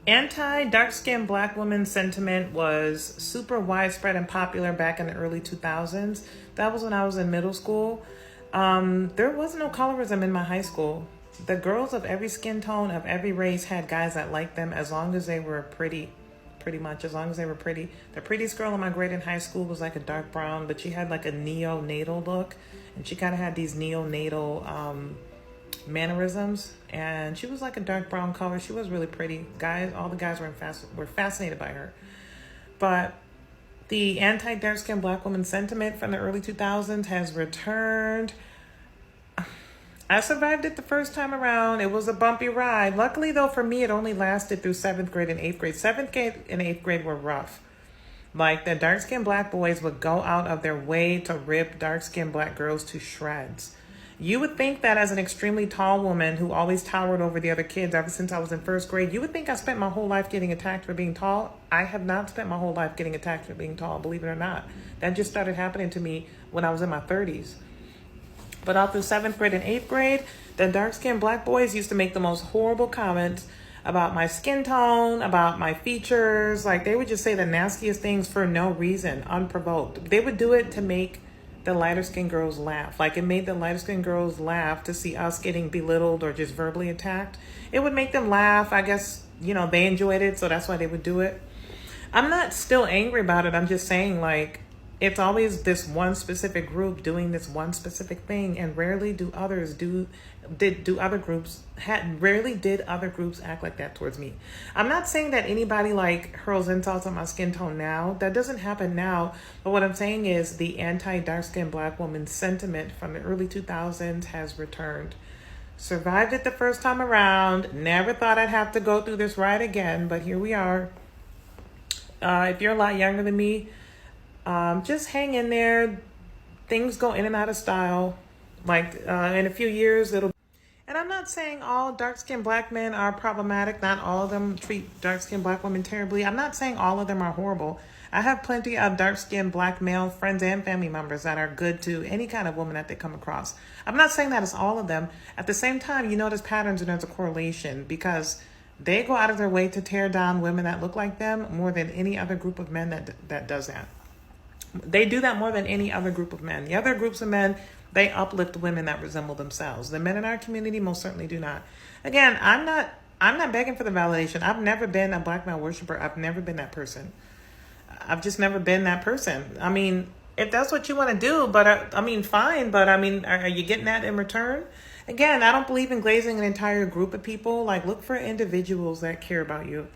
Anti-dark-skinned black women sentiment was super widespread and popular back in the early 2000s. That was when I was in middle school. There was no colorism in my high school. The girls of every skin tone, of every race, had guys that liked them as long as they were pretty much, as long as they were pretty. The prettiest girl in my grade in high school was like a dark brown, but she had like a neonatal look, and she kind of had these neonatal mannerisms, and she was like a dark brown color. She was really pretty. All the guys were fascinated by her. But the anti-dark skinned black woman sentiment from the early 2000s has returned. I survived it the first time around. It was a bumpy ride. Luckily, though, for me, it only lasted through 7th grade and 8th grade. 7th grade and 8th grade were rough. Like, the dark-skinned black boys would go out of their way to rip dark-skinned black girls to shreds. You would think that as an extremely tall woman who always towered over the other kids ever since I was in 1st grade, you would think I spent my whole life getting attacked for being tall. I have not spent my whole life getting attacked for being tall, believe it or not. That just started happening to me when I was in my 30s. But all through 7th grade and 8th grade, the dark-skinned black boys used to make the most horrible comments about my skin tone, about my features. Like, they would just say the nastiest things for no reason, unprovoked. They would do it to make the lighter-skinned girls laugh. Like, it made the lighter-skinned girls laugh to see us getting belittled or just verbally attacked. It would make them laugh. I guess, they enjoyed it, so that's why they would do it. I'm not still angry about it. I'm just saying, like, it's always this one specific group doing this one specific thing, and rarely did other groups act like that towards me. I'm not saying that anybody like hurls insults on my skin tone now. That doesn't happen now. But what I'm saying is the anti-dark-skinned black woman sentiment from the early 2000s has returned. Survived it the first time around. Never thought I'd have to go through this ride again, but here we are. If you're a lot younger than me, just hang in there. Things go in and out of style. Like, in a few years, and I'm not saying all dark-skinned black men are problematic. Not all of them treat dark-skinned black women terribly. I'm not saying all of them are horrible. I have plenty of dark-skinned black male friends and family members that are good to any kind of woman that they come across. I'm not saying that it's all of them. At the same time, you notice patterns and there's a correlation, because they go out of their way to tear down women that look like them more than any other group of men that does that. They do that more than any other group of men. The other groups of men, they uplift women that resemble themselves. The men in our community most certainly do not. Again, I'm not begging for the validation. I've never been a black male worshiper. I've never been that person. I've just never been that person. I mean, if that's what you want to do, but fine. But are you getting that in return? Again, I don't believe in glazing an entire group of people. Like, look for individuals that care about you.